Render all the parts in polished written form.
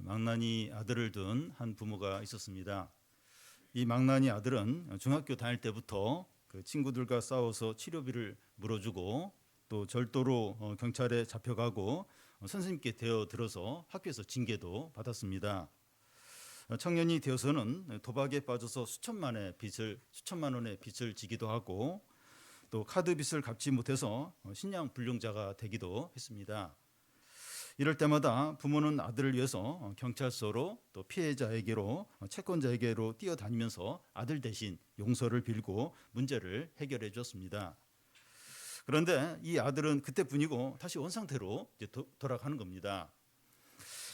망나니 아들을 둔 한 부모가 있었습니다. 이 망나니 아들은 중학교 다닐 때부터 그 친구들과 싸워서 치료비를 물어주고 또 절도로 경찰에 잡혀가고 선생님께 대어들어서 학교에서 징계도 받았습니다. 청년이 되어서는 도박에 빠져서 수천만 원의 빚을 지기도 하고 또 카드 빚을 갚지 못해서 신양 불량자가 되기도 했습니다. 이럴 때마다 부모는 아들을 위해서 경찰서로 또 피해자에게로 채권자에게로 뛰어다니면서 아들 대신 용서를 빌고 문제를 해결해 줬습니다. 그런데 이 아들은 그때뿐이고 다시 원상태로 이제 돌아가는 겁니다.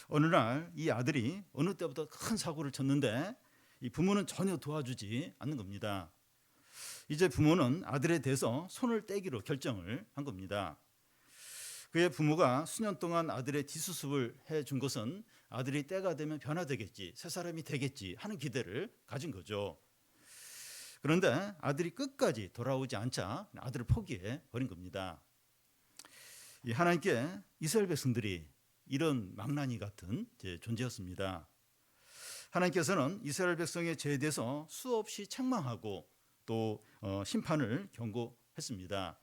어느 날 이 아들이 어느 때보다 큰 사고를 쳤는데 이 부모는 전혀 도와주지 않는 겁니다. 이제 부모는 아들에 대해서 손을 떼기로 결정을 한 겁니다. 그의 부모가 수년 동안 아들의 뒷수습을 해준 것은 아들이 때가 되면 변화되겠지, 새 사람이 되겠지 하는 기대를 가진 거죠. 그런데 아들이 끝까지 돌아오지 않자 아들을 포기해 버린 겁니다. 하나님께 이스라엘 백성들이 이런 망나니 같은 존재였습니다. 하나님께서는 이스라엘 백성의 죄에 대해서 수없이 책망하고 또 심판을 경고했습니다.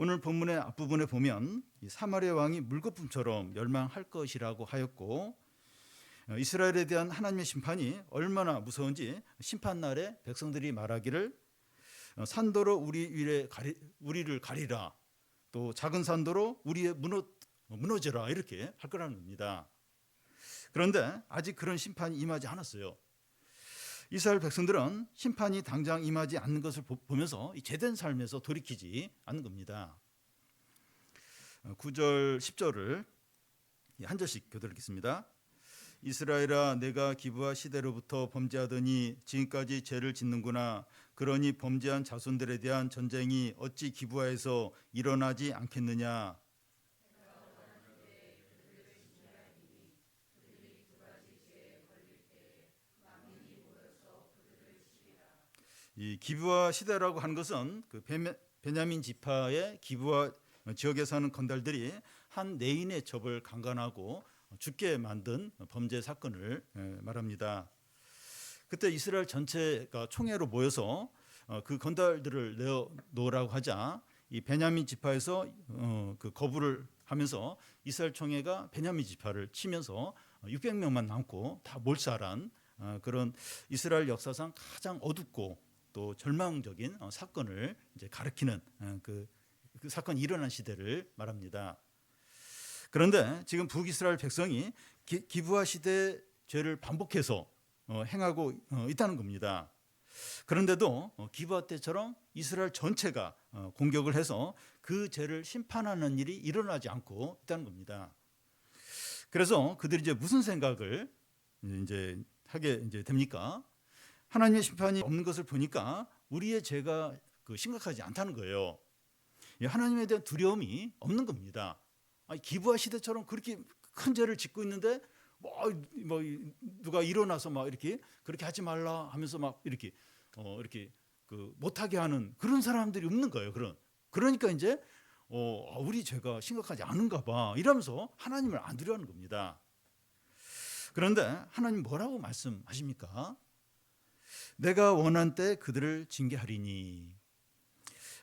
오늘 본문의 앞부분에 보면 사마리아 왕이 물거품처럼 멸망할 것이라고 하였고 이스라엘에 대한 하나님의 심판이 얼마나 무서운지 심판날에 백성들이 말하기를 산도로 우리를 가리라, 또 작은 산도로 우리의 무너져라 이렇게 할 거라는 겁니다. 그런데 아직 그런 심판이 임하지 않았어요. 이스라엘 백성들은 심판이 당장 임하지 않는 것을 보면서 제된 삶에서 돌이키지 않는 겁니다. 9절 10절을 한 절씩 교독 읽겠습니다. 이스라엘아, 내가 기브아 시대로부터 범죄하더니 지금까지 죄를 짓는구나. 그러니 범죄한 자손들에 대한 전쟁이 어찌 기브아에서 일어나지 않겠느냐. 이 기브아 시대라고 하는 것은 그 베냐민 지파의 기브아 지역에 사는 건달들이 한 내인의 첩을 강간하고 죽게 만든 범죄 사건을 말합니다. 그때 이스라엘 전체가 총회로 모여서 그 건달들을 내어놓으라고 하자 이 베냐민 지파에서 그 거부를 하면서 이스라엘 총회가 베냐민 지파를 치면서 600명만 남고 다 몰살한 그런 이스라엘 역사상 가장 어둡고 또 절망적인 사건을 이제 가리키는 그 사건이 일어난 시대를 말합니다. 그런데 지금 북이스라엘 백성이 기브아 시대의 죄를 반복해서 행하고 있다는 겁니다. 그런데도 기브아 때처럼 이스라엘 전체가 공격을 해서 그 죄를 심판하는 일이 일어나지 않고 있다는 겁니다. 그래서 그들이 이제 무슨 생각을 이제 하게 됩니까? 하나님의 심판이 없는 것을 보니까 우리의 죄가 심각하지 않다는 거예요. 하나님에 대한 두려움이 없는 겁니다. 기브아 시대처럼 그렇게 큰 죄를 짓고 있는데 뭐 누가 일어나서 막 이렇게 그렇게 하지 말라 하면서 막 이렇게 못하게 하는 그런 사람들이 없는 거예요. 그러니까 이제 우리 죄가 심각하지 않은가 봐 이러면서 하나님을 안 두려워하는 겁니다. 그런데 하나님 뭐라고 말씀하십니까? 내가 원한 때 그들을 징계하리니.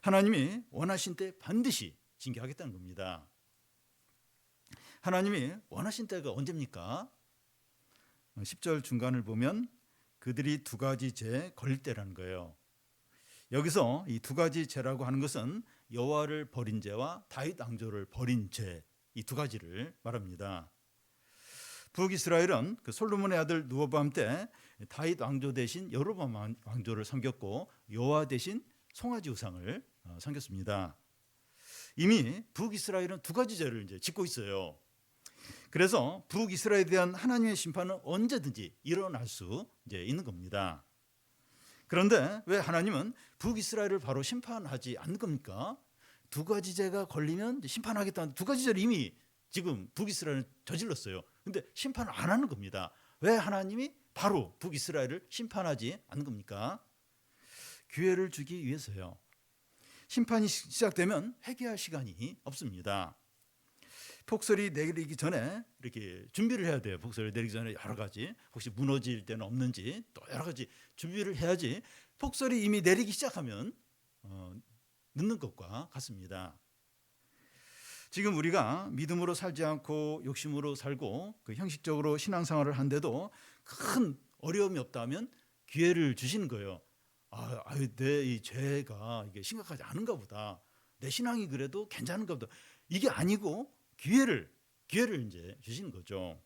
하나님이 원하신 때 반드시 징계하겠다는 겁니다. 하나님이 원하신 때가 언제입니까? 10절 중간을 보면 그들이 두 가지 죄에 걸릴 때라는 거예요. 여기서 이 두 가지 죄라고 하는 것은 여호와를 버린 죄와 다윗 왕조를 버린 죄, 이 두 가지를 말합니다. 북이스라엘은 그 솔로몬의 아들 르호보암 때 다윗 왕조 대신 여로보암 왕조를 섬겼고 여호와 대신 송아지 우상을 섬겼습니다. 이미 북이스라엘은 두 가지 죄를 이제 짓고 있어요. 그래서 북이스라엘에 대한 하나님의 심판은 언제든지 일어날 수 이제 있는 겁니다. 그런데 왜 하나님은 북이스라엘을 바로 심판하지 않는 겁니까? 두 가지 죄가 걸리면 심판하겠다는 두 가지 죄를 이미 지금 북이스라엘은 저질렀어요. 근데 심판을 안 하는 겁니다. 왜 하나님이 바로 북이스라엘을 심판하지 않는 겁니까? 기회를 주기 위해서요. 심판이 시작되면 회개할 시간이 없습니다. 폭설이 내리기 전에 이렇게 준비를 해야 돼요. 폭설이 내리기 전에 여러 가지 혹시 무너질 데는 없는지 또 여러 가지 준비를 해야지 폭설이 이미 내리기 시작하면 늦는 것과 같습니다. 지금 우리가 믿음으로 살지 않고 욕심으로 살고 그 형식적으로 신앙생활을 한데도 큰 어려움이 없다면 기회를 주시는 거예요. 내 이 죄가 이게 심각하지 않은가 보다. 내 신앙이 그래도 괜찮은가 보다. 이게 아니고 기회를 이제 주시는 거죠.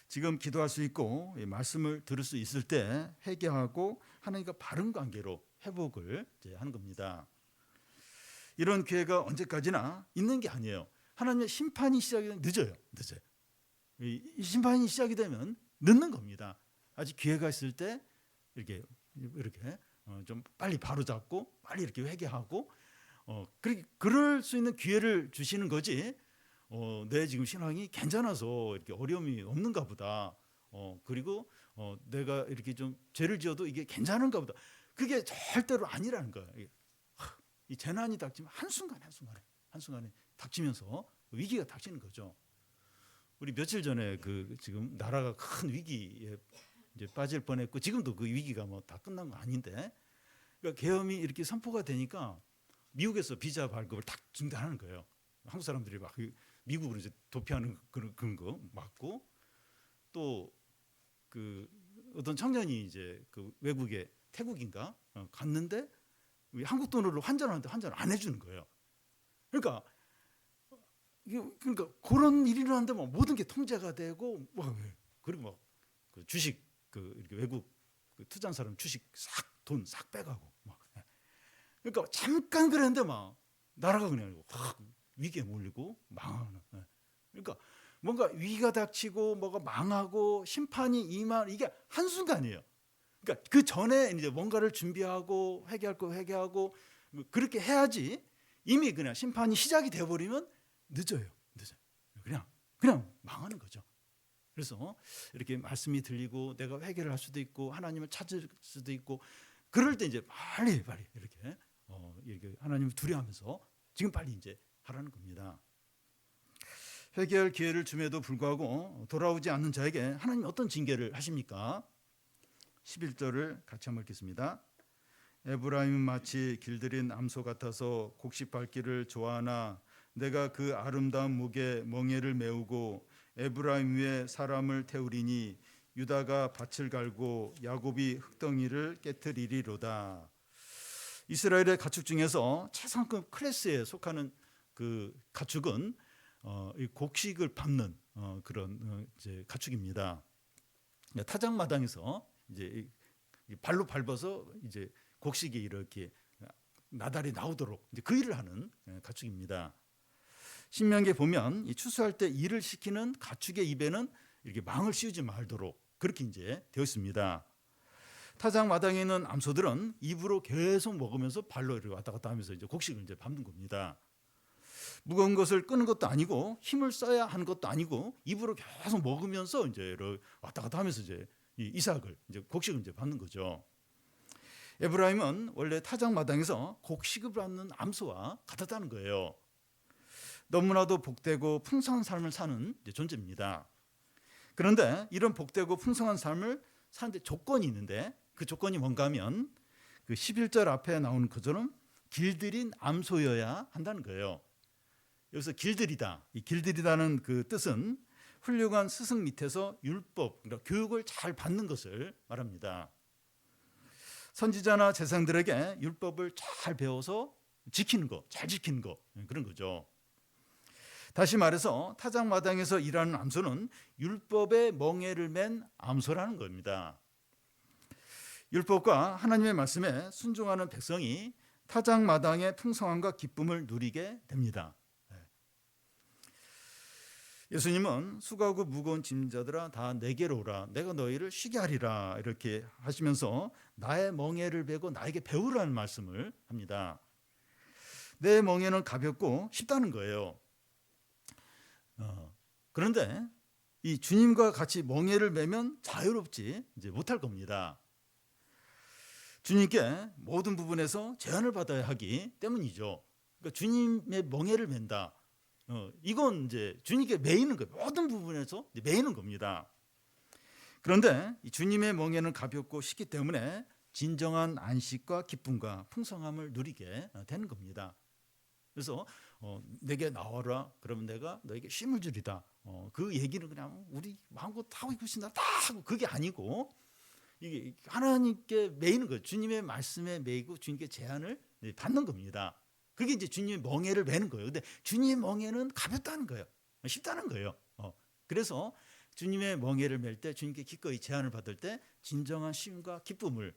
지금 기도할 수 있고 말씀을 들을 수 있을 때 회개하고 하나님과 바른 관계로 회복을 이제 하는 겁니다. 이런 기회가 언제까지나 있는 게 아니에요. 하나님의 심판이 시작이 되면 늦어요. 이 심판이 시작이 되면 늦는 겁니다. 아직 기회가 있을 때 이렇게 좀 빨리 바로잡고 빨리 이렇게 회개하고 그럴 수 있는 기회를 주시는 거지. 내 지금 신앙이 괜찮아서 이렇게 어려움이 없는가 보다. 그리고 내가 이렇게 좀 죄를 지어도 이게 괜찮은가 보다. 그게 절대로 아니라는 거예요. 이 재난이 닥치면 한순간에 닥치면서 위기가 닥치는 거죠. 우리 며칠 전에 지금 나라가 큰 위기에 이제 빠질 뻔했고 지금도 그 위기가 뭐 다 끝난 거 아닌데, 그러니까 계엄이 이렇게 선포가 되니까 미국에서 비자 발급을 딱 중단하는 거예요. 한국 사람들이 막 미국으로 이제 도피하는 그런 거 막고, 또 어떤 청년이 이제 외국에 태국인가 갔는데 한국 돈으로 환전하는데 환전을 안 해주는 거예요. 그러니까 그런 일이 일어나는데 뭐 모든 게 통제가 되고 그리고 막 주식 이렇게 외국 투자한 사람 주식 돈 싹 빼가고 막. 그러니까 잠깐 그랬는데 막 나라가 그냥 확 위기에 몰리고 망하는. 그러니까 뭔가 위기가 닥치고 뭐가 망하고 심판이 임한 이게 한순간이에요. 그러니까 그 전에 이제 뭔가를 준비하고 회개할 거 회개하고 그렇게 해야지. 이미 그냥 심판이 시작이 돼 버리면 늦어요. 그냥 망하는 거죠. 그래서 이렇게 말씀이 들리고 내가 회개를 할 수도 있고 하나님을 찾을 수도 있고 그럴 때 이제 빨리 이렇게 하나님을 두려워하면서 지금 빨리 이제 하라는 겁니다. 회개할 기회를 줌에도 불구하고 돌아오지 않는 자에게 하나님 어떤 징계를 하십니까? 11절을 같이 한번 읽겠습니다. 에브라임은 마치 길들인 암소 같아서 곡식 밟기를 좋아하나 내가 그 아름다운 목에 멍에를 메우고 에브라임 위에 사람을 태우리니 유다가 밭을 갈고 야곱이 흙덩이를 깨트리리로다. 이스라엘의 가축 중에서 최상급 클래스에 속하는 그 가축은 이 곡식을 밟는 그런 이제 가축입니다. 타작마당에서 이제 발로 밟아서 이제 곡식이 이렇게 나달이 나오도록 이제 그 일을 하는 가축입니다. 신명기에 보면 이 추수할 때 일을 시키는 가축의 입에는 이렇게 망을 씌우지 말도록 그렇게 이제 되어 있습니다. 타작 마당에 있는 암소들은 입으로 계속 먹으면서 발로 이렇게 왔다 갔다 하면서 이제 곡식을 이제 밟는 겁니다. 무거운 것을 끄는 것도 아니고 힘을 써야 하는 것도 아니고 입으로 계속 먹으면서 이제 왔다 갔다 하면서 이제 이삭을 이제 곡식을 이제 밟는 거죠. 에브라임은 원래 타작 마당에서 곡식을 밟는 암소와 같았다는 거예요. 너무나도 복되고 풍성한 삶을 사는 존재입니다. 그런데 이런 복되고 풍성한 삶을 사는데 조건이 있는데 그 조건이 뭔가 하면 그 11절 앞에 나오는 것처럼 길들인 암소여야 한다는 거예요. 여기서 길들이다, 이 길들이다는 그 뜻은 훌륭한 스승 밑에서 율법, 그러니까 교육을 잘 받는 것을 말합니다. 선지자나 제사장들에게 율법을 잘 배워서 지키는 거, 잘 지키는 거, 그런 거죠. 다시 말해서 타작마당에서 일하는 암소는 율법의 멍에를 맨 암소라는 겁니다. 율법과 하나님의 말씀에 순종하는 백성이 타작마당의 풍성함과 기쁨을 누리게 됩니다. 예수님은 수고하고 무거운 짐자들아 다 내게로 오라 내가 너희를 쉬게 하리라 이렇게 하시면서 나의 멍에를 메고 나에게 배우라는 말씀을 합니다. 내 멍에는 가볍고 쉽다는 거예요. 그런데 이 주님과 같이 멍에를 메면 자유롭지 이제 못할 겁니다. 주님께 모든 부분에서 제한을 받아야 하기 때문이죠. 그러니까 주님의 멍에를 맨다. 이건 이제 주님께 매이는 거예요. 모든 부분에서 매이는 겁니다. 그런데 이 주님의 멍에는 가볍고 쉽기 때문에 진정한 안식과 기쁨과 풍성함을 누리게 되는 겁니다. 그래서 내게 나와라 그러면 내가 너에게 쉼을 주리다. 그 얘기는 그냥 우리 마음껏 하고 싶으신다 다 하고 그게 아니고 이게 하나님께 매이는 거예요. 주님의 말씀에 매이고 주님께 제한을 받는 겁니다. 그게 이제 주님의 멍에를 매는 거예요. 근데 주님의 멍에는 가볍다는 거예요. 쉽다는 거예요. 그래서 주님의 멍에를 맬 때 주님께 기꺼이 제한을 받을 때 진정한 쉼과 기쁨을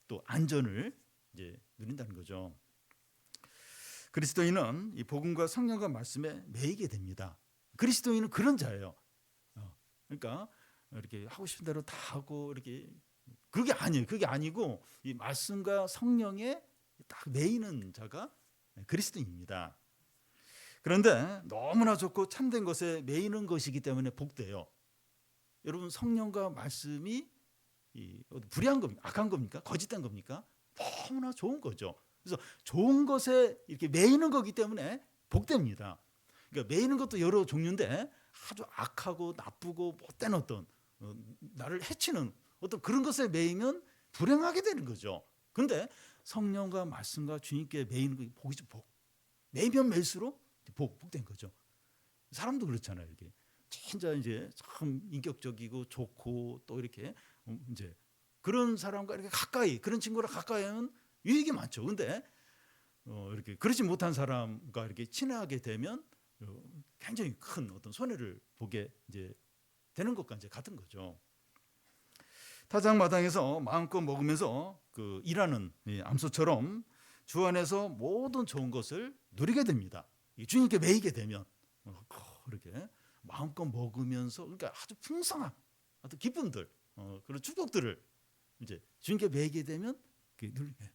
또 안전을 이제 누린다는 거죠. 그리스도인은 이 복음과 성령과 말씀에 매이게 됩니다. 그리스도인은 그런 자예요. 그러니까 이렇게 하고 싶은 대로 다 하고 이렇게 그게 아니에요. 그게 아니고 이 말씀과 성령에 딱 매이는 자가 그리스도인입니다. 그런데 너무나 좋고 참된 것에 매이는 것이기 때문에 복돼요. 여러분 성령과 말씀이 불의한 겁니까? 악한 겁니까? 거짓된 겁니까? 너무나 좋은 거죠. 그래서 좋은 것에 이렇게 매이는 거기 때문에 복됩니다. 그러니까 매이는 것도 여러 종류인데 아주 악하고 나쁘고 못된 어떤 나를 해치는 어떤 그런 것에 매이면 불행하게 되는 거죠. 그런데 성령과 말씀과 주님께 매이는 거 복이죠. 복. 매이면 매일수록 복된 거죠. 사람도 그렇잖아요. 이렇게 진짜 이제 참 인격적이고 좋고 또 이렇게 이제 그런 사람과 이렇게 가까이 그런 친구랑 가까이 하면 유익이 많죠. 근데 이렇게 그렇지 못한 사람과 이렇게 친하게 되면 굉장히 큰 어떤 손해를 보게 이제 되는 것과 이제 같은 거죠. 타작마당에서 마음껏 먹으면서 그 일하는 암소처럼 주 안에서 모든 좋은 것을 누리게 됩니다. 주님께 매이게 되면 이렇게 마음껏 먹으면서 그러니까 아주 풍성한 어떤 기쁨들 그런 축복들을 이제 주님께 매이게 되면 누리게.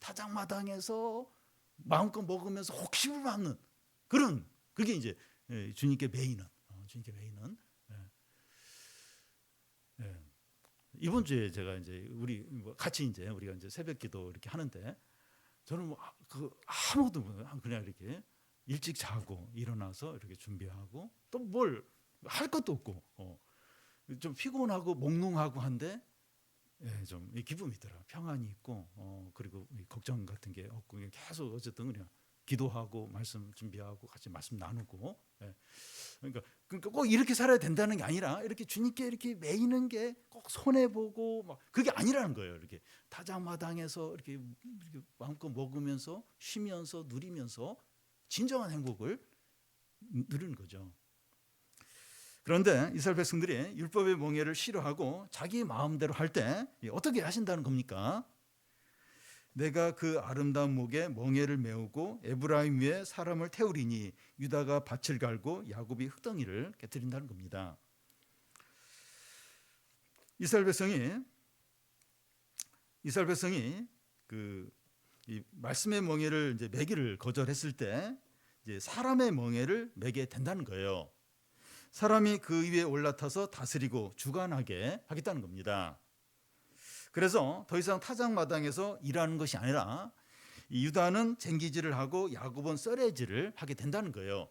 타작마당에서 마음껏 먹으면서 혹심을 받는 그런 그게 이제 주님께 매이는 주님께 매이는. 이번 주에 제가 이제 우리 같이 이제 우리가 이제 새벽기도 이렇게 하는데 저는 그 아무것도 그냥 이렇게 일찍 자고 일어나서 이렇게 준비하고 또 뭘 할 것도 없고 좀 피곤하고 몽롱하고 한데 좀 기쁨이 있더라. 평안이 있고 그리고 걱정 같은 게 없고 계속 어쨌든 그냥 기도하고 말씀 준비하고 같이 말씀 나누고 그러니까 꼭 이렇게 살아야 된다는 게 아니라 이렇게 주님께 이렇게 매이는 게 꼭 손해 보고 막 그게 아니라는 거예요. 이렇게 타작마당에서 이렇게 마음껏 먹으면서 쉬면서 누리면서 진정한 행복을 누리는 거죠. 그런데 이스라엘 백성들이 율법의 멍에를 싫어하고 자기 마음대로 할 때 어떻게 하신다는 겁니까? 내가 그 아름다운 목에 멍에를 메우고 에브라임 위에 사람을 태우리니 유다가 밭을 갈고 야곱이 흙덩이를 깨뜨린다는 겁니다. 이스라엘 백성이 그 이 말씀의 멍에를 이제 매기를 거절했을 때 이제 사람의 멍에를 매게 된다는 거예요. 사람이 그 위에 올라타서 다스리고 주관하게 하겠다는 겁니다. 그래서 더 이상 타작마당에서 일하는 것이 아니라 유다는 쟁기질을 하고 야곱은 썰애질을 하게 된다는 거예요.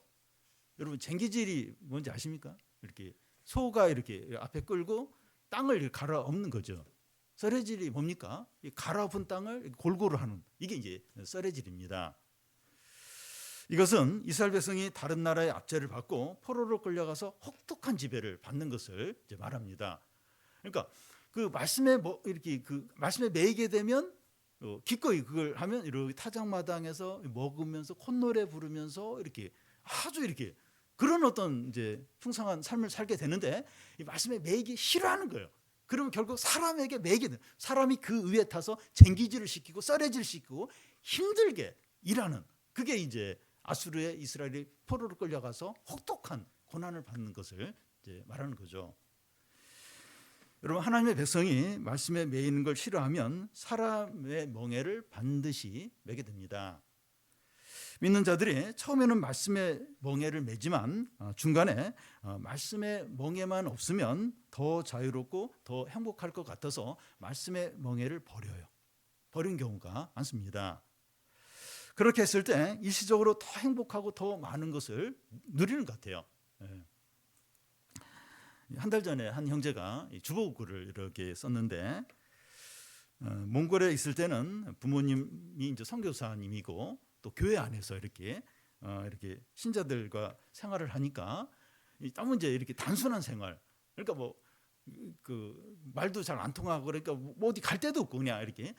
여러분 쟁기질이 뭔지 아십니까? 이렇게 소가 이렇게 앞에 끌고 땅을 갈아 엎는 거죠. 썰애질이 뭡니까? 갈아 엎은 땅을 골고루 하는 이게 이제 썰애질입니다. 이것은 이스라엘 백성이 다른 나라의 압제를 받고 포로로 끌려가서 혹독한 지배를 받는 것을 이제 말합니다. 그러니까 그 말씀에 이렇게 그 말씀에 매이게 되면 기꺼이 그걸 하면 이렇게 타작마당에서 먹으면서 콧노래 부르면서 이렇게 아주 이렇게 그런 어떤 이제 풍성한 삶을 살게 되는데 이 말씀에 매이기 싫어하는 거예요. 그러면 결국 사람에게 매이게 돼. 사람이 그 위에 타서 쟁기질을 시키고 썰애질 시키고 힘들게 일하는 그게 이제 아수르의 이스라엘이 포로로 끌려가서 혹독한 고난을 받는 것을 이제 말하는 거죠. 여러분 하나님의 백성이 말씀에 매이는 걸 싫어하면 사람의 멍에를 반드시 매게 됩니다. 믿는 자들이 처음에는 말씀의 멍에를 매지만 중간에 말씀의 멍에만 없으면 더 자유롭고 더 행복할 것 같아서 말씀의 멍에를 버려요. 버린 경우가 많습니다. 그렇게 했을 때 일시적으로 더 행복하고 더 많은 것을 누리는 것 같아요. 한 달 전에 한 형제가 주보글을 이렇게 썼는데, 몽골에 있을 때는 부모님이 이제 선교사님이고 또 교회 안에서 이렇게 신자들과 생활을 하니까 너무 이제 이렇게 단순한 생활, 그러니까 뭐 그 말도 잘 안 통하고, 그러니까 뭐 어디 갈 데도 없고 그냥 이렇게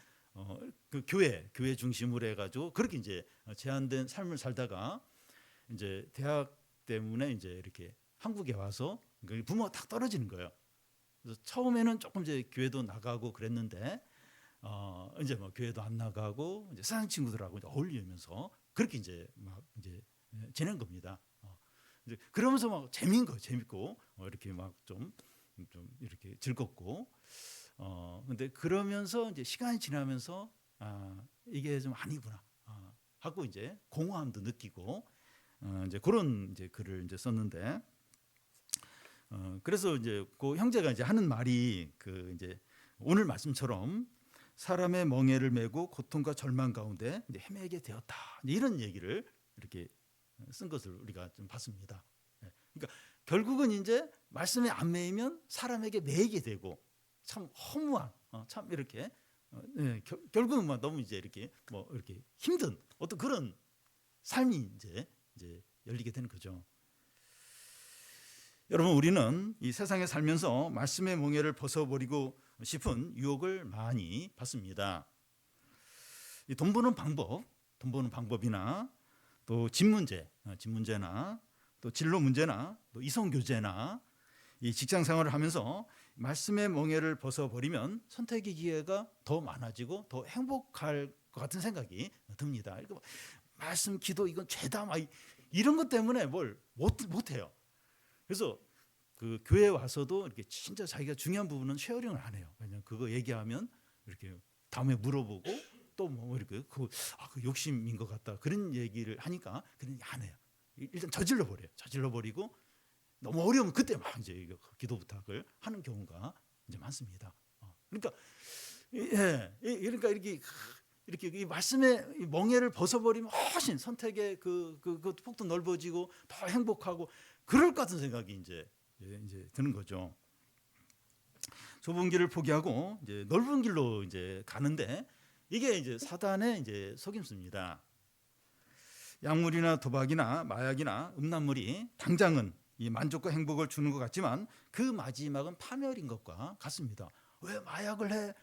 그 교회 중심으로 해가지고 그렇게 이제 제한된 삶을 살다가 이제 대학 때문에 이제 이렇게 한국에 와서 부모가 딱 떨어지는 거예요. 그래서 처음에는 조금 이제 교회도 나가고 그랬는데 이제 뭐 교회도 안 나가고 이제 세상 친구들하고 이제 어울리면서 그렇게 이제 막 이제 지낸 겁니다. 이제 그러면서 막 재미인 거 재밌고 이렇게 막 좀 이렇게 즐겁고 근데 그러면서 이제 시간이 지나면서 이게 좀 아니구나 하고 이제 공허함도 느끼고 이제 그런 이제 글을 이제 썼는데 그래서 이제 그 형제가 이제 하는 말이 그 이제 오늘 말씀처럼 사람의 멍에를 메고 고통과 절망 가운데 이제 헤매게 되었다 이런 얘기를 이렇게 쓴 것을 우리가 좀 봤습니다. 그러니까 결국은 이제 말씀에 안 매이면 사람에게 매이게 되고 참 허무한 참 이렇게 결국은 뭐 너무 이제 이렇게 뭐 이렇게 힘든 어떤 그런 삶이 이제 열리게 되는 거죠. 여러분, 우리는 이 세상에 살면서 말씀의 멍에를 벗어버리고 싶은 유혹을 많이 받습니다. 이 돈 버는 방법이나 또 집 문제나 또 진로 문제나 또 이성 교제나 이 직장 생활을 하면서 말씀의 멍에를 벗어버리면 선택의 기회가 더 많아지고 더 행복할 것 같은 생각이 듭니다. 말씀, 기도 이건 죄다 이런 것 때문에 뭘 못해요. 그래서 그 교회 와서도 이렇게 진짜 자기가 중요한 부분은 쉐어링을 안 해요. 왜냐면 그거 얘기하면 이렇게 다음에 물어보고 또 뭐 이렇게 그 욕심인 것 같다 그런 얘기를 하니까 그냥 안 해요. 일단 저질러 버리고 너무 어려우면 그때 막 이제 기도 부탁을 하는 경우가 이제 많습니다. 그러니까 그러니까 이렇게 이 말씀의 멍에를 벗어버리면 훨씬 선택의 그 폭도 넓어지고 더 행복하고 그럴 것 같은 생각이 이제 드는 거죠. 좁은 길을 포기하고 이제 넓은 길로 이제 가는데 이게 이제 사단의 이제 속임수입니다. 약물이나 도박이나 마약이나 음란물이 당장은 이 만족과 행복을 주는 것 같지만 그 마지막은 파멸인 것과 같습니다. 왜 마약을 해?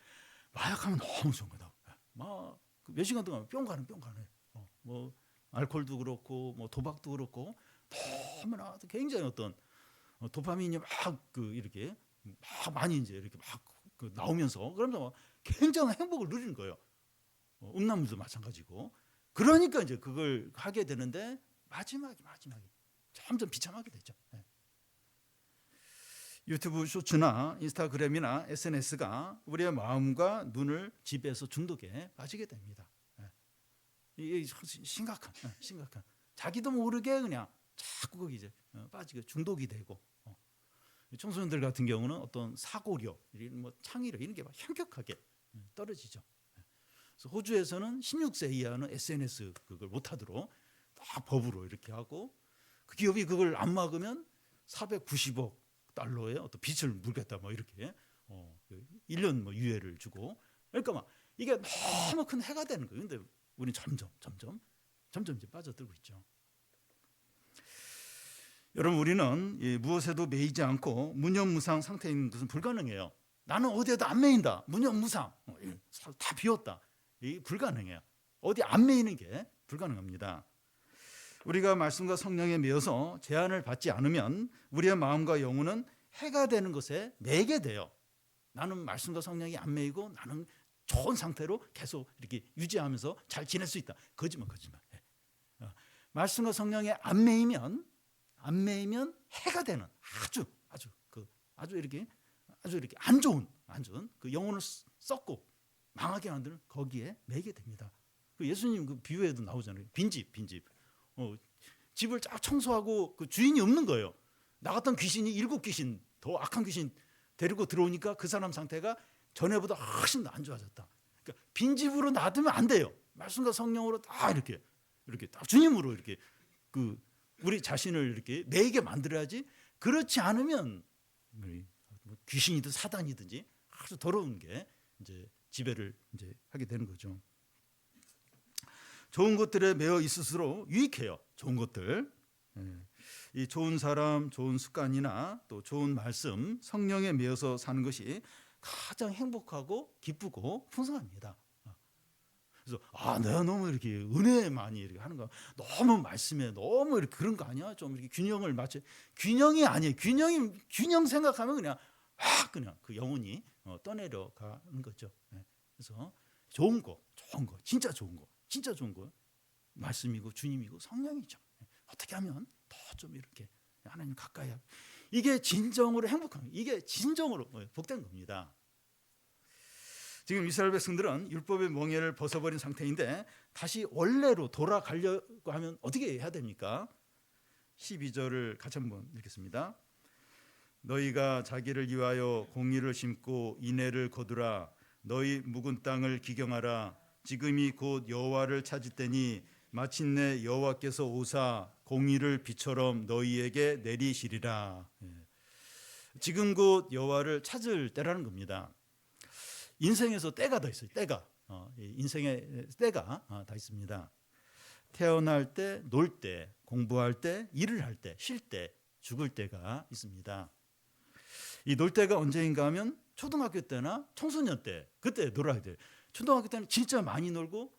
마약하면 너무 좋은 거다. 막 몇 시간 동안 뿅 가네. 뭐 알코올도 그렇고 뭐 도박도 그렇고 너무나 굉장히 어떤 도파민이 막 이렇게 막 많이 이제 이렇게 막 나오면서 그러면서 막 굉장한 행복을 누리는 거예요. 음란물도 마찬가지고. 그러니까 이제 그걸 하게 되는데 마지막에 점점 비참하게 되죠. 유튜브 쇼츠나 인스타그램이나 SNS가 우리의 마음과 눈을 지배해서 중독에 빠지게 됩니다. 이게 심각한 자기도 모르게 그냥 자꾸 거기 이제 빠지게 중독이 되고 청소년들 같은 경우는 어떤 사고력, 뭐 창의력 이런 게 막 현격하게 떨어지죠. 그래서 호주에서는 16세 이하는 SNS 그걸 못하도록 다 법으로 이렇게 하고 그 기업이 그걸 안 막으면 490억 달러의 어떤 빚을 물겠다 뭐 이렇게 1년 뭐 유예를 주고 그러니까 막 이게 너무 큰 해가 되는 거예요. 근데 우리는 점점 이제 빠져들고 있죠. 여러분, 우리는 무엇에도 매이지 않고 무념무상 상태인 것은 불가능해요. 나는 어디에도 안 매인다. 무념무상. 다 비웠다. 이 불가능해요. 어디 안 매이는 게 불가능합니다. 우리가 말씀과 성령에 매여서 제한을 받지 않으면 우리의 마음과 영혼은 해가 되는 것에 매게 돼요. 나는 말씀과 성령이 안 매이고 나는 좋은 상태로 계속 이렇게 유지하면서 잘 지낼 수 있다. 거짓말. 말씀과 성령에 안 매이면 해가 되는 아주 이렇게 안 좋은 그 영혼을 썩고 망하게 만드는 거기에 매게 됩니다. 그 예수님 그 비유에도 나오잖아요. 빈집. 집을 쫙 청소하고 그 주인이 없는 거예요. 나갔던 귀신이 7귀신 더 악한 귀신 데리고 들어오니까 그 사람 상태가 전에보다 훨씬 더 안 좋아졌다. 그러니까 빈집으로 놔두면 안 돼요. 말씀과 성령으로 다 이렇게 딱 주님으로 이렇게 우리 자신을 이렇게 매이게 만들어야지. 그렇지 않으면 귀신이든 사단이든지 아주 더러운 게 이제 지배를 이제 하게 되는 거죠. 좋은 것들에 매여 있을수록 유익해요. 좋은 것들. 이 좋은 사람, 좋은 습관이나 또 좋은 말씀, 성령에 매여서 사는 것이 가장 행복하고 기쁘고 풍성합니다. 그래서 내가 너무 이렇게 은혜 많이 이렇게 하는 거, 너무 말씀에 너무 이렇게 그런 거 아니야? 좀 이렇게 균형을 맞춰. 균형이 아니에요. 균형 생각하면 그냥 그 영혼이 떠내려가는 거죠. 그래서 좋은 거, 진짜 좋은 거 말씀이고 주님이고 성령이죠. 어떻게 하면 더 좀 이렇게 하나님 가까이 하고, 이게 진정으로 행복한, 이게 진정으로 복된 겁니다. 지금 이스라엘 백성들은 율법의 멍에를 벗어버린 상태인데 다시 원래로 돌아가려고 하면 어떻게 해야 됩니까? 12절을 같이 한번 읽겠습니다. 너희가 자기를 위하여 공의를 심고 인애를 거두라. 너희 묵은 땅을 기경하라. 지금이 곧 여호와를 찾을 때니 마침내 여호와께서 오사 공의를 비처럼 너희에게 내리시리라. 지금 곧 여호와를 찾을 때라는 겁니다. 인생에서 때가 다 있어요. 때가 인생에 때가 다 있습니다. 태어날 때, 놀 때, 공부할 때, 일을 할 때, 쉴 때, 죽을 때가 있습니다. 이 놀 때가 언제인가 하면 초등학교 때나 청소년 때, 그때 놀아야 돼요. 초등학교 때는 진짜 많이 놀고,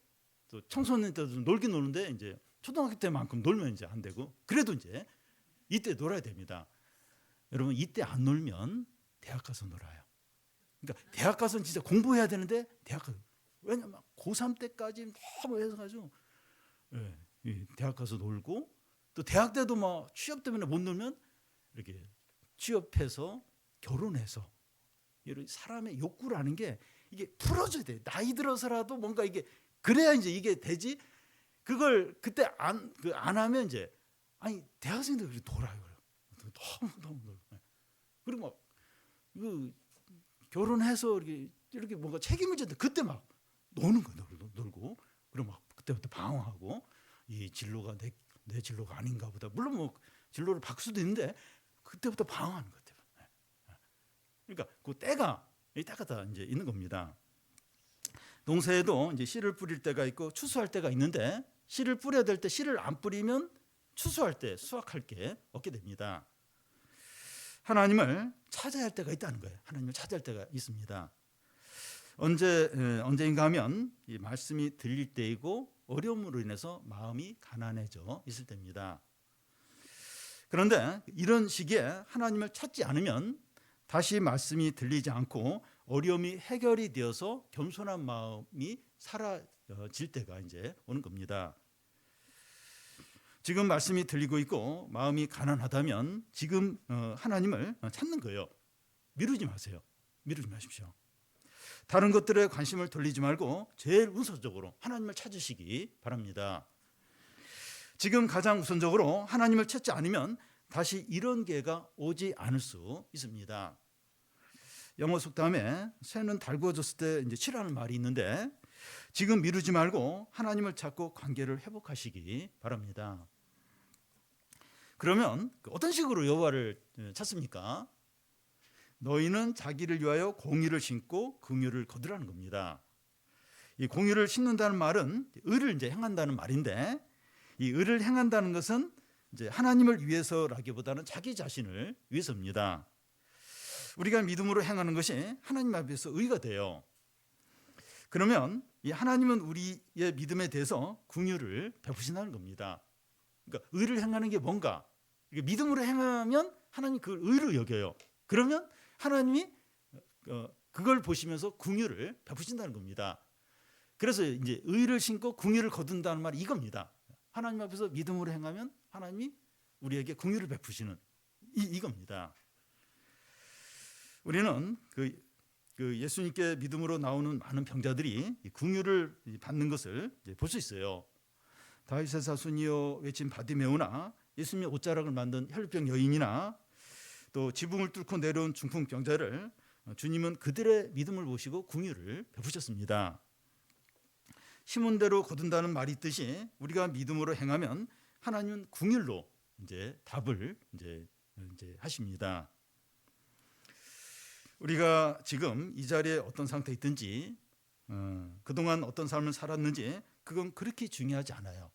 또 청소년 때도 놀긴 노는데 이제 초등학교 때만큼 놀면 이제 안 되고, 그래도 이제 이때 놀아야 됩니다. 여러분, 이때 안 놀면 대학 가서 놀아요. 그러니까 대학 가서는 진짜 공부해야 되는데 대학 가서, 왜냐면 고3 때까지 너무 해서가지고 대학 가서 놀고, 또 대학 때도 막 취업 때문에 못 놀면 이렇게 취업해서 결혼해서, 이런 사람의 욕구라는 게 이게 풀어줘야 돼. 나이 들어서라도 뭔가 이게 그래야 이제 이게 되지. 그걸 그때 안 하면 이제 대학생들 그렇게 놀아요. 너무 놀고, 그리고 막 결혼해서 이렇게 뭔가 책임을 졌는데 그때 막 노는 거예요. 놀고, 그리고 막 그때부터 방황하고, 이 진로가 내 진로가 아닌가 보다. 물론 뭐 진로를 바꿀 수도 있는데 그때부터 방황하는 것 같아요. 그러니까 그 때가 다 이제 있는 겁니다. 농사에도 이제 씨를 뿌릴 때가 있고 추수할 때가 있는데, 씨를 뿌려야 될 때 씨를 안 뿌리면 추수할 때 수확할 게 없게 됩니다. 하나님을 찾아야 할 때가 있다는 거예요. 하나님을 찾아야 할 때가 있습니다. 언제인가 하면 이 말씀이 들릴 때이고 어려움으로 인해서 마음이 가난해져 있을 때입니다. 그런데 이런 시기에 하나님을 찾지 않으면 다시 말씀이 들리지 않고 어려움이 해결이 되어서 겸손한 마음이 사라질 때가 이제 오는 겁니다. 지금 말씀이 들리고 있고 마음이 가난하다면 지금 하나님을 찾는 거예요. 미루지 마세요. 미루지 마십시오. 다른 것들에 관심을 돌리지 말고 제일 우선적으로 하나님을 찾으시기 바랍니다. 지금 가장 우선적으로 하나님을 찾지 않으면 다시 이런 기회가 오지 않을 수 있습니다. 영어 속담에 새는 달구어졌을 때 이제 치라는 말이 있는데, 지금 미루지 말고 하나님을 찾고 관계를 회복하시기 바랍니다. 그러면 어떤 식으로 여호와를 찾습니까? 너희는 자기를 위하여 공의를 심고 긍휼을 거두라는 겁니다. 이 공의를 심는다는 말은 의를 이제 행한다는 말인데, 이 의를 행한다는 것은 이제 하나님을 위해서라기보다는 자기 자신을 위해서입니다. 우리가 믿음으로 행하는 것이 하나님 앞에서 의가 돼요. 그러면 이 하나님은 우리의 믿음에 대해서 긍휼을 베푸신다는 겁니다. 그러니까 의를 행하는 게 뭔가? 믿음으로 행하면 하나님 그걸 의로 여겨요. 그러면 하나님이 그걸 보시면서 긍휼을 베푸신다는 겁니다. 그래서 이제 의를 심고 긍휼을 거둔다는 말이 이겁니다. 하나님 앞에서 믿음으로 행하면 하나님이 우리에게 긍휼을 베푸시는 이겁니다. 우리는 그 예수님께 믿음으로 나오는 많은 병자들이 긍휼을 받는 것을 볼 수 있어요. 다윗의 사순이여 외친 바디메오나, 예수님의 옷자락을 만든 혈병 여인이나, 또 지붕을 뚫고 내려온 중풍병자를 주님은 그들의 믿음을 보시고 긍휼을 베푸셨습니다. 심은 대로 거둔다는 말이 있듯이 우리가 믿음으로 행하면 하나님은 궁일로 이제 답을 이제 하십니다. 우리가 지금 이 자리에 어떤 상태에 있든지 그동안 어떤 삶을 살았는지 그건 그렇게 중요하지 않아요.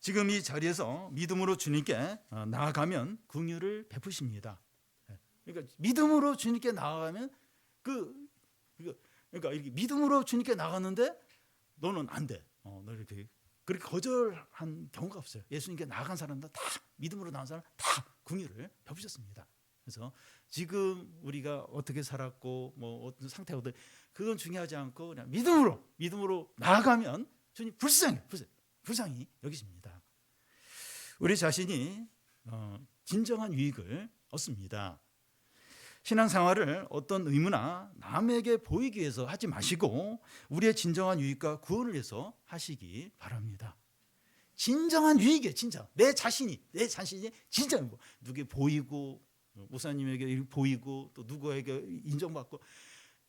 지금 이 자리에서 믿음으로 주님께 나아가면 긍휼을 베푸십니다. 그러니까 믿음으로 주님께 나아가면 그러니까 이렇게 믿음으로 주님께 나갔는데 너는 안 돼. 너 이렇게 그렇게 거절한 경우가 없어요. 예수님께 나아간 사람들 다 믿음으로 나간 사람 다 긍휼을 베푸셨습니다. 그래서 지금 우리가 어떻게 살았고 뭐 어떤 상태가 어떻게 그건 중요하지 않고 그냥 믿음으로 나아가면 주님 불쌍히 여기십니다. 우리 자신이 진정한 유익을 얻습니다. 신앙생활을 어떤 의무나 남에게 보이기 위해서 하지 마시고 우리의 진정한 유익과 구원을 위해서 하시기 바랍니다. 진정한 유익이에요. 진짜 내 자신이 진짜 뭐 누구에게 보이고 목사님에게 보이고 또 누구에게 인정받고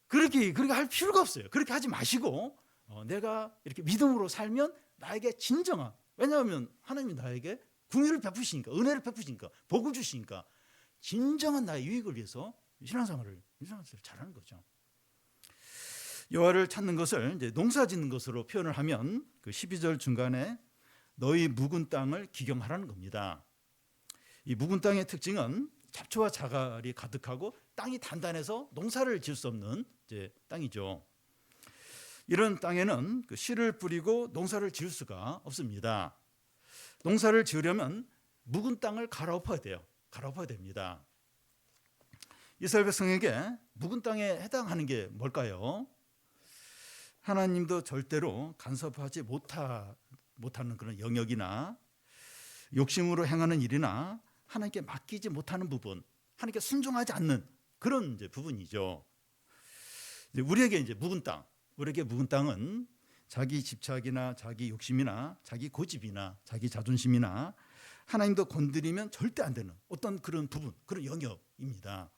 그렇게 할 필요가 없어요. 그렇게 하지 마시고 내가 이렇게 믿음으로 살면 나에게 진정한, 왜냐하면 하나님이 나에게 긍휼을 베푸시니까, 은혜를 베푸시니까, 복을 주시니까 진정한 나의 유익을 위해서 신앙생활을 잘하는 거죠. 여호와를 찾는 것을 이제 농사짓는 것으로 표현을 하면 그 12절 중간에 너희 묵은 땅을 기경하라는 겁니다. 이 묵은 땅의 특징은 잡초와 자갈이 가득하고 땅이 단단해서 농사를 지을 수 없는 이제 땅이죠. 이런 땅에는 그 씨를 뿌리고 농사를 지을 수가 없습니다. 농사를 지으려면 묵은 땅을 갈아엎어야 됩니다. 이스라엘 백성에게 묵은 땅에 해당하는 게 뭘까요? 하나님도 절대로 간섭하지 못하는 그런 영역이나 욕심으로 행하는 일이나 하나님께 맡기지 못하는 부분, 하나님께 순종하지 않는 그런 이제 부분이죠. 이제 우리에게 묵은 땅은 자기 집착이나 자기 욕심이나 자기 고집이나 자기 자존심이나 하나님도 건드리면 절대 안 되는 어떤 그런 부분, 그런 영역입니다.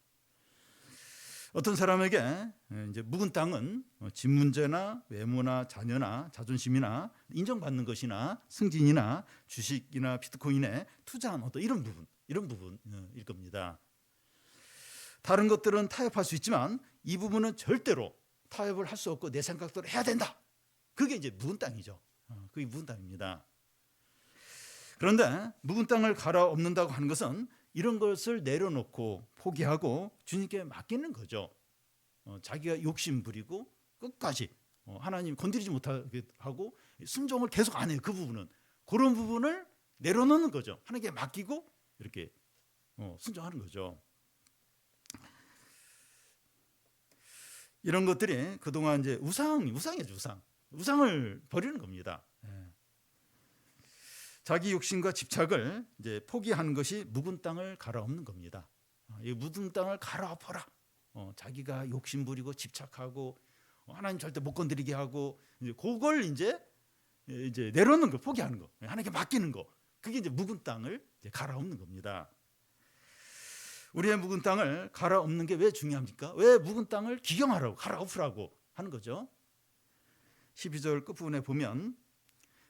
어떤 사람에게 이제 묵은 땅은 집 문제나 외모나 자녀나 자존심이나 인정받는 것이나 승진이나 주식이나 비트코인에 투자한 어떤 이런 부분일 겁니다. 다른 것들은 타협할 수 있지만 이 부분은 절대로 타협을 할 수 없고 내 생각대로 해야 된다. 그게 이제 묵은 땅이죠. 그게 묵은 땅입니다. 그런데 묵은 땅을 갈아엎는다고 하는 것은 이런 것을 내려놓고 포기하고 주님께 맡기는 거죠. 자기가 욕심 부리고 끝까지 하나님 건드리지 못하게 하고 순종을 계속 안 해요. 그 부분은 그런 부분을 내려놓는 거죠. 하나님께 맡기고 이렇게 순종하는 거죠. 이런 것들이 그동안 이제 우상을 버리는 겁니다. 자기 욕심과 집착을 이제 포기하는 것이 묵은 땅을 갈아엎는 겁니다. 이 묵은 땅을 갈아엎어라. 자기가 욕심 부리고 집착하고 하나님 절대 못 건드리게 하고 그걸 이제 내려놓는 거, 포기하는 거, 하나님께 맡기는 거. 그게 이제 묵은 땅을 이제 갈아엎는 겁니다. 우리의 묵은 땅을 갈아엎는 게 왜 중요합니까? 왜 묵은 땅을 기경하라고 갈아엎으라고 하는 거죠? 12절 끝부분에 보면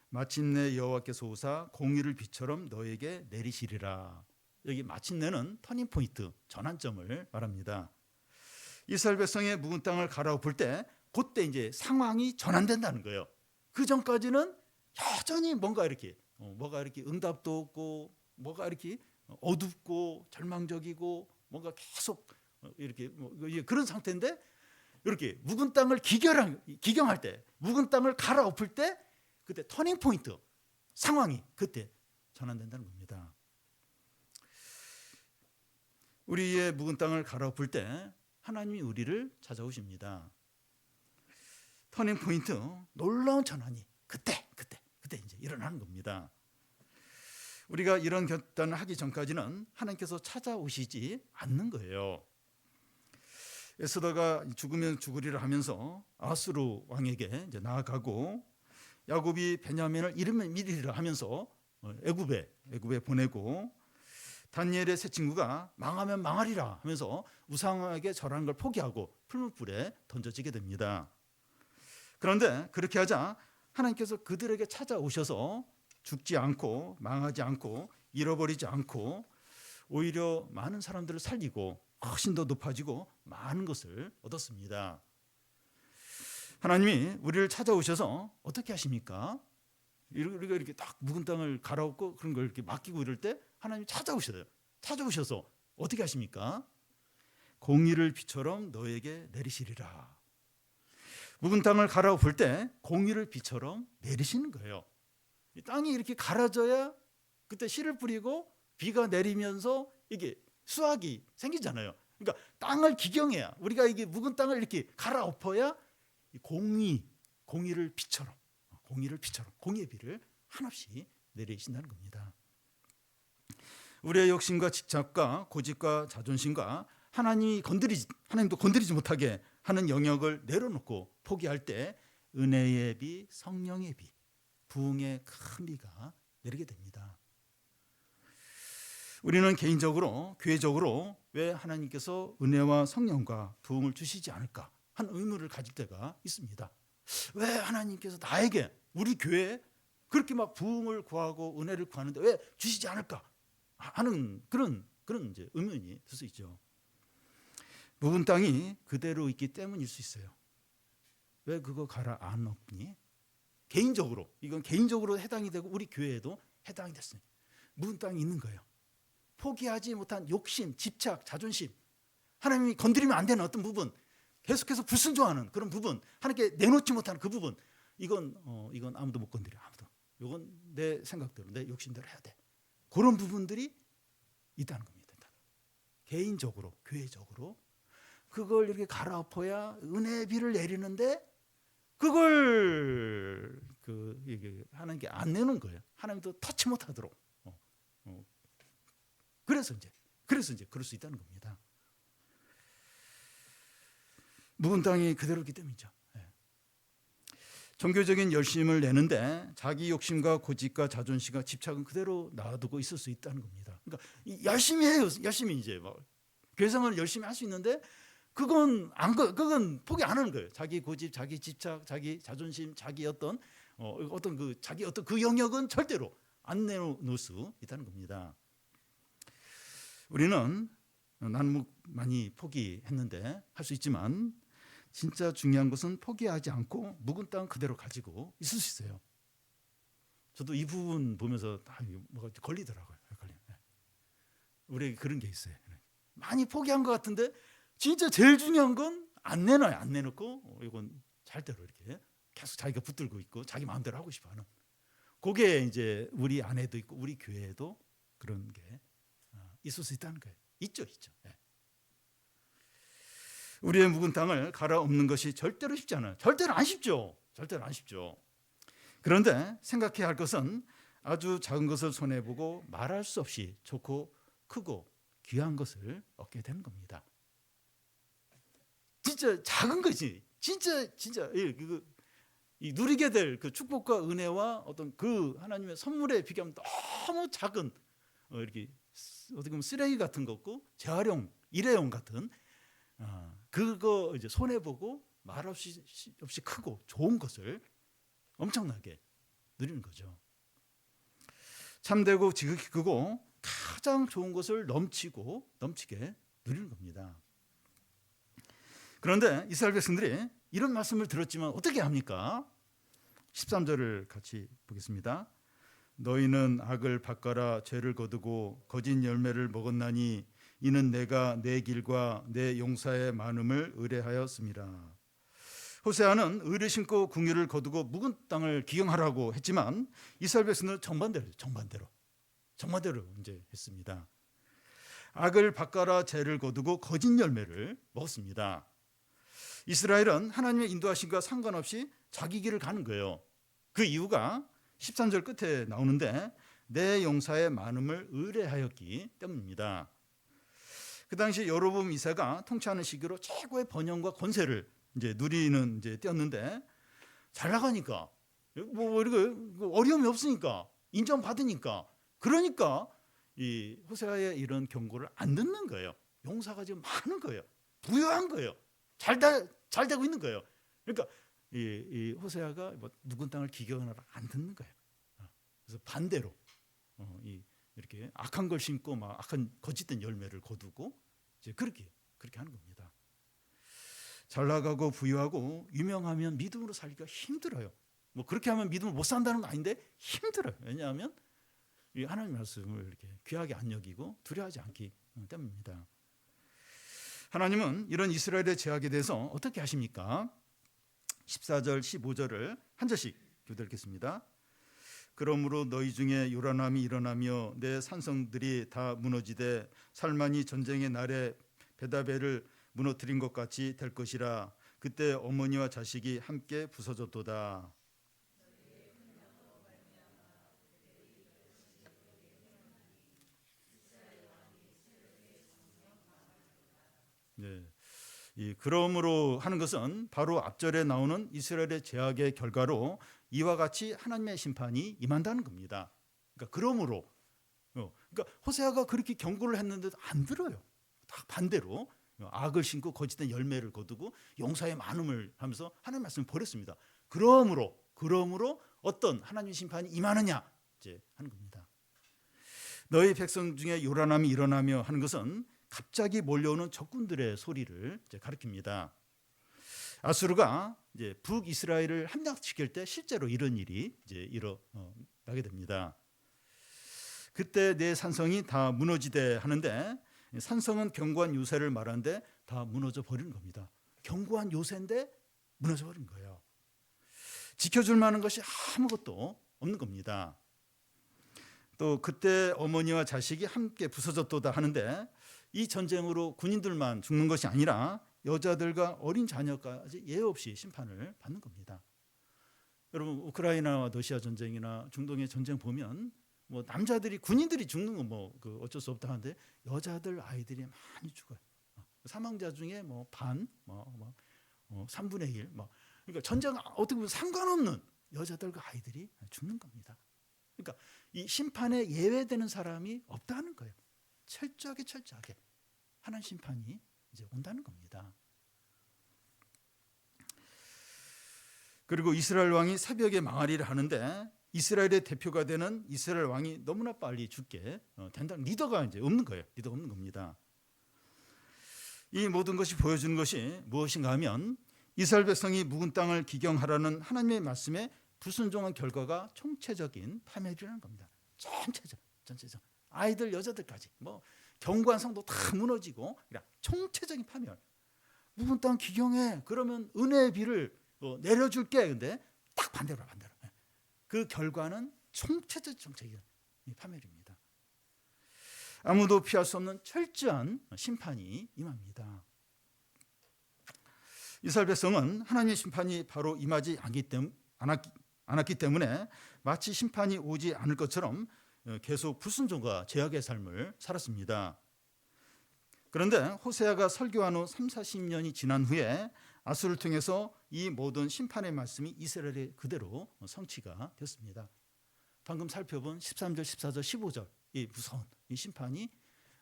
마침내 여호와께서 오사 공의를 비처럼 너에게 내리시리라. 여기 마침내는 터닝포인트, 전환점을 말합니다. 이스라엘 백성의 묵은 땅을 갈아엎을 때 그때 이제 상황이 전환된다는 거예요. 그 전까지는 여전히 뭐가 이렇게 응답도 없고 뭐가 이렇게 어둡고 절망적이고 뭔가 계속 이렇게 그런 상태인데 이렇게 묵은 땅을 기경할 때, 묵은 땅을 갈아엎을 때 그때 터닝 포인트 상황이 그때 전환된다는 겁니다. 우리의 묵은 땅을 갈아엎을 때 하나님이 우리를 찾아오십니다. 터닝 포인트, 놀라운 전환이 그때 이제 일어나는 겁니다. 우리가 이런 결단을 하기 전까지는 하나님께서 찾아오시지 않는 거예요. 에스더가 죽으면 죽으리라 하면서 아수르 왕에게 이제 나아가고 야곱이 베냐민을 잃으면 잃으리라 하면서 애굽에 보내고 다니엘의 세 친구가 망하면 망하리라 하면서 우상에게 절하는 걸 포기하고 풀무불에 던져지게 됩니다. 그런데 그렇게 하자 하나님께서 그들에게 찾아오셔서 죽지 않고 망하지 않고 잃어버리지 않고 오히려 많은 사람들을 살리고 훨씬 더 높아지고 많은 것을 얻었습니다. 하나님이 우리를 찾아오셔서 어떻게 하십니까? 우리가 이렇게 딱 묵은 땅을 갈아엎고 그런 걸 이렇게 맡기고 이럴 때 하나님이 찾아오셔요. 찾아오셔서 어떻게 하십니까? 공의를 비처럼 너에게 내리시리라. 묵은 땅을 갈아엎을 때 공의를 비처럼 내리시는 거예요. 이 땅이 이렇게 갈아져야 그때 씨를 뿌리고 비가 내리면서 이게 수확이 생기잖아요. 그러니까 땅을 기경해야, 우리가 이게 묵은 땅을 이렇게 갈아엎어야 공의를 비처럼 공의의 비를 한없이 내리신다는 겁니다. 우리의 욕심과 집착과 고집과 자존심과 하나님도 건드리지 못하게 하는 영역을 내려놓고 포기할 때 은혜의 비, 성령의 비, 부흥의 큰 비가 내리게 됩니다. 우리는 개인적으로, 교회적으로 왜 하나님께서 은혜와 성령과 부흥을 주시지 않을까 한 의문을 가질 때가 있습니다. 왜 하나님께서 나에게, 우리 교회에 그렇게 막 부흥을 구하고 은혜를 구하는데 왜 주시지 않을까 하는 그런 이제 의문이 들 수 있죠. 묵은 땅이 그대로 있기 때문일 수 있어요. 왜 그거 갈아 안 엎니? 개인적으로, 이건 개인적으로 해당이 되고 우리 교회에도 해당이 됐어요. 묵은 땅이 있는 거예요. 포기하지 못한 욕심, 집착, 자존심, 하나님이 건드리면 안 되는 어떤 부분, 계속해서 불순종하는 그런 부분, 하나님께 내놓지 못하는 그 부분, 이건 아무도 못 건드려. 아무도. 이건 내 생각대로, 내 욕심대로 해야 돼. 그런 부분들이 있다는 겁니다. 개인적으로, 교회적으로 그걸 이렇게 갈아엎어야 은혜의 비를 내리는데 그걸 하나님께 안 내는 거예요. 하나님도 터치 못하도록. 그래서 이제 그럴 수 있다는 겁니다. 묵은 땅이 그대로 있기 때문이죠. 종교적인 열심을 내는데 자기 욕심과 고집과 자존심과 집착은 그대로 놔두고 있을 수 있다는 겁니다. 그러니까 열심히 해요. 열심히 이제 교회생활을 열심히 할 수 있는데 그건 포기 안 하는 거예요. 자기 고집, 자기 집착, 자기 자존심, 자기 어떤 그 영역은 절대로 안 내놓을 수 있다는 겁니다. 우리는 나는 많이 포기했는데 할 수 있지만 진짜 중요한 것은 포기하지 않고 묵은 땅 그대로 가지고 있을 수 있어요. 저도 이 부분 보면서 뭐가 걸리더라고요. 우리에게 그런 게 있어요. 많이 포기한 것 같은데 진짜 제일 중요한 건 안 내놔요. 안 내놓고 이건 잘대로 이렇게 계속 자기가 붙들고 있고 자기 마음대로 하고 싶어하는. 그게 이제 우리 안에도 있고 우리 교회에도 그런 게 있을 수 있다는 거예요. 있죠. 우리의 묵은 땅을 갈아엎는 것이 절대로 쉽지 않아요. 절대로 안 쉽죠. 그런데 생각해야 할 것은 아주 작은 것을 손해보고 말할 수 없이 좋고 크고 귀한 것을 얻게 되는 겁니다. 진짜 작은 거지. 진짜 이 누리게 될 그 축복과 은혜와 어떤 그 하나님의 선물에 비교하면 너무 작은 이렇게 어떻게 보면 쓰레기 같은 거 없고 재활용, 일회용 같은 그거 이제 손해 보고 말 없이 크고 좋은 것을 엄청나게 누리는 거죠. 참되고 지극히 크고 가장 좋은 것을 넘치게 누리는 겁니다. 그런데 이스라엘 백성들이 이런 말씀을 들었지만 어떻게 합니까? 13절을 같이 보겠습니다. 너희는 악을 바꿔라 죄를 거두고 거짓 열매를 먹었나니 이는 내가 내 길과 내 용사의 많음을 의뢰하였습니다. 호세아는 의를 심고 궁유를 거두고 묵은 땅을 기경하라고 했지만 이스라엘 백성은 정반대로 이제 했습니다. 악을 바꿔라 죄를 거두고 거짓 열매를 먹었습니다. 이스라엘은 하나님의 인도하심과 상관없이 자기 길을 가는 거예요. 그 이유가 13절 끝에 나오는데 내 용사의 많음을 의뢰하였기 때문입니다. 그 당시 여로보암 2세가 통치하는 시기로 최고의 번영과 권세를 이제 누리는 이제 때였는데 잘 나가니까 이렇게 어려움이 없으니까 인정받으니까 그러니까 이 호세아의 이런 경고를 안 듣는 거예요. 용사가 지금 많은 거예요. 부유한 거예요. 잘 되고 있는 거예요. 그러니까 이 호세아가 뭐 누군 땅을 기경하라 안 듣는 거예요. 그래서 반대로 이렇게 악한 걸 심고 막 악한 거짓된 열매를 거두고 이제 그렇게 하는 겁니다. 잘 나가고 부유하고 유명하면 믿음으로 살기가 힘들어요. 뭐 그렇게 하면 믿음을 못 산다는 거 아닌데 힘들어요. 왜냐하면 이 하나님 말씀을 이렇게 귀하게 안 여기고 두려워하지 않기 때문입니다. 하나님은 이런 이스라엘의 죄악에 대해서 어떻게 하십니까? 14절 15절을 한 절씩 교독하겠습니다. 그러므로 너희 중에 요란함이 일어나며 내 산성들이 다 무너지되 살만이 전쟁의 날에 베다벨을 무너뜨린 것 같이 될 것이라. 그때 어머니와 자식이 함께 부서졌도다. 네. 이 그러므로 하는 것은 바로 앞절에 나오는 이스라엘의 죄악의 결과로 이와 같이 하나님의 심판이 임한다는 겁니다. 그러니까 그러므로 그러니까 호세아가 그렇게 경고를 했는데도 안 들어요. 딱 반대로 악을 심고 거짓된 열매를 거두고 용사의 많음을 하면서 하나님 말씀을 버렸습니다. 그러므로 어떤 하나님의 심판이 임하느냐 이제 하는 겁니다. 너희 백성 중에 요란함이 일어나며 하는 것은 갑자기 몰려오는 적군들의 소리를 이제 가리킵니다. 아수르가 이제 북이스라엘을 함락시킬 때 실제로 이런 일이 이제 일어나게 됩니다. 그때 내 산성이 다 무너지되 하는데 산성은 견고한 요새를 말하는데 다 무너져 버리는 겁니다. 견고한 요새인데 무너져 버린 거예요. 지켜줄 만한 것이 아무것도 없는 겁니다. 또 그때 어머니와 자식이 함께 부서졌도다 하는데 이 전쟁으로 군인들만 죽는 것이 아니라 여자들과 어린 자녀까지 예외 없이 심판을 받는 겁니다. 여러분 우크라이나와 러시아 전쟁이나 중동의 전쟁 보면 뭐 남자들이 군인들이 죽는 건 뭐 어쩔 수 없다 하는데 여자들 아이들이 많이 죽어요. 사망자 중에 뭐 반, 3분의 1, 그러니까 전쟁 어떻게 보면 상관없는 여자들과 아이들이 죽는 겁니다. 그러니까 이 심판에 예외되는 사람이 없다는 거예요. 철저하게 하나님 심판이 이제 온다는 겁니다. 그리고 이스라엘 왕이 새벽에 망하리라 하는데 이스라엘의 대표가 되는 이스라엘 왕이 너무나 빨리 죽게 된다는 리더가 이제 없는 거예요. 리더가 없는 겁니다. 이 모든 것이 보여주는 것이 무엇인가 하면 이스라엘 백성이 묵은 땅을 기경하라는 하나님의 말씀에 불순종한 결과가 총체적인 파멸이라는 겁니다. 전체적. 아이들, 여자들까지 뭐 견고한 성도 다 무너지고 총체적인 파멸. 묵은 땅 기경해. 그러면 은혜의 비를 내려줄게. 근데 딱 반대로. 그 결과는 총체적인 파멸입니다. 아무도 피할 수 없는 철저한 심판이 임합니다. 이스라엘 백성은 하나님의 심판이 바로 임하지 않았기 때문에 마치 심판이 오지 않을 것처럼 계속 불순종과 죄악의 삶을 살았습니다. 그런데 호세아가 설교한 후 30-40년이 지난 후에 아수를 통해서 이 모든 심판의 말씀이 이스라엘에 그대로 성취가 됐습니다. 방금 살펴본 13절, 14절, 15절 이 무서운 이 심판이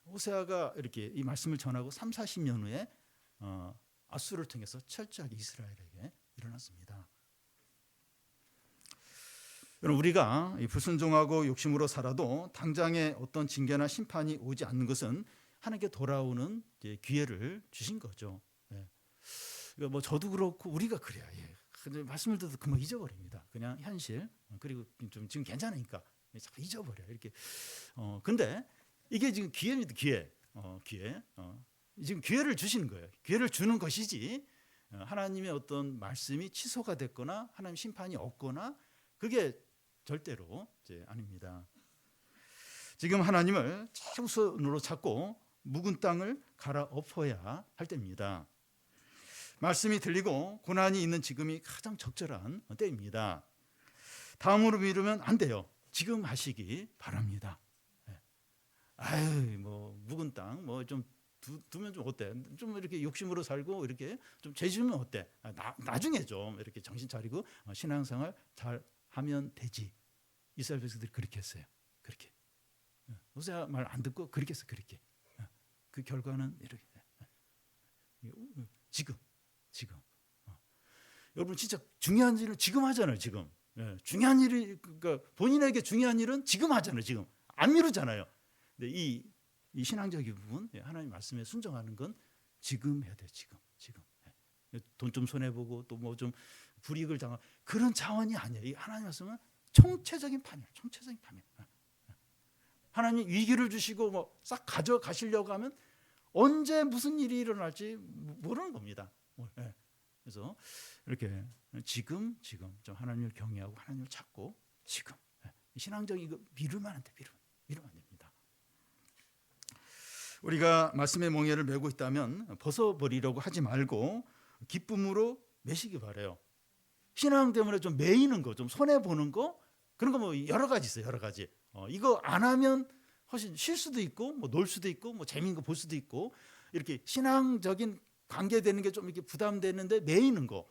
호세아가 이렇게 이 말씀을 전하고 30-40년 후에 아수를 통해서 철저하게 이스라엘에게 일어났습니다. 여러분 우리가 불순종하고 욕심으로 살아도 당장에 어떤 징계나 심판이 오지 않는 것은 하나님께 돌아오는 기회를 주신 거죠. 그러니까 뭐 저도 그렇고 우리가 그래요. 근데 말씀을 듣도 금방 잊어버립니다. 그냥 현실 그리고 좀 지금 괜찮으니까 자꾸 잊어버려 이렇게. 근데 이게 지금 기회입니다. 기회. 지금 기회를 주시는 거예요. 기회를 주는 것이지 하나님의 어떤 말씀이 취소가 됐거나 하나님 심판이 없거나 그게 절대로 이제 아닙니다. 지금 하나님을 최우선으로 찾고 묵은 땅을 갈아엎어야 할 때입니다. 말씀이 들리고 고난이 있는 지금이 가장 적절한 때입니다. 다음으로 미루면 안 돼요. 지금 하시기 바랍니다. 뭐 묵은 땅 뭐 좀 두면 좀 어때? 좀 이렇게 욕심으로 살고 이렇게 좀 죄지으면 어때? 나중에 좀 이렇게 정신 차리고 신앙생활 잘 하면 되지. 이스라엘 백성들이 그렇게 했어요. 그렇게. 호세아 말 안 듣고 그렇게 했어. 그렇게. 그 결과는 이렇게. 지금. 여러분 진짜 중요한 일은 지금 하잖아요. 지금. 예, 중요한 일이 그러니까 본인에게 중요한 일은 지금 하잖아요. 지금 안 미루잖아요. 근데 이 신앙적인 부분, 하나님 말씀에 순종하는 건 지금 해야 돼. 지금. 돈 좀 손해 보고 또 뭐 좀 불이익을 당한 그런 차원이 아니에요. 이 하나님 말씀은 총체적인 판이에요. 총체적인 판이에요. 하나님 위기를 주시고 뭐 싹 가져가시려고 하면 언제 무슨 일이 일어날지 모르는 겁니다. 그래서 이렇게 지금 좀 하나님을 경외하고 하나님을 찾고 지금 신앙적인 이거 미루면 안 돼. 미루면 안 됩니다. 우리가 말씀의 멍에를 메고 있다면 벗어버리려고 하지 말고 기쁨으로 메시기 바래요. 신앙 때문에 좀 매이는 거, 좀 손해 보는 거 그런 거 뭐 여러 가지 있어요. 여러 가지. 이거 안 하면 훨씬 쉴 수도 있고, 뭐 놀 수도 있고, 뭐 재미있는 거 볼 수도 있고 이렇게 신앙적인 관계되는 게 좀 이렇게 부담되는데 매이는 거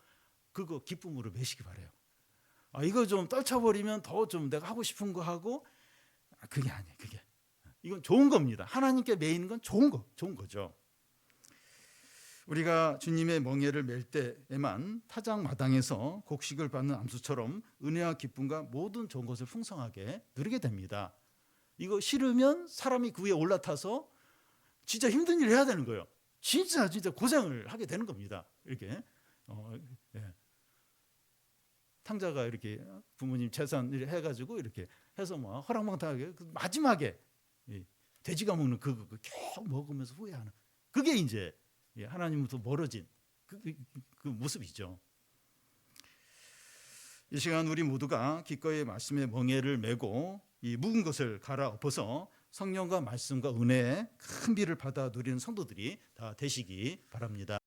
그거 기쁨으로 메시기 바래요. 이거 좀 떨쳐버리면 더 좀 내가 하고 싶은 거 하고 그게 아니에요. 그게 이건 좋은 겁니다. 하나님께 매이는 건 좋은 거죠. 우리가 주님의 멍에를 맬 때에만 타작마당에서 곡식을 받는 암수처럼 은혜와 기쁨과 모든 좋은 것을 풍성하게 누리게 됩니다. 이거 싫으면 사람이 그 위에 올라타서 진짜 힘든 일을 해야 되는 거예요. 진짜 고생을 하게 되는 겁니다. 이렇게 탕자가 이렇게 부모님 재산을 해가지고 이렇게 해서 뭐 허랑방탕하게 마지막에 돼지가 먹는 그거 계속 먹으면서 후회하는 그게 이제 하나님부터 멀어진 그 모습이죠. 이 시간 우리 모두가 기꺼이 말씀의 멍에를 메고 이 묵은 것을 갈아엎어서 성령과 말씀과 은혜의 큰 비를 받아 누리는 성도들이 다 되시기 바랍니다.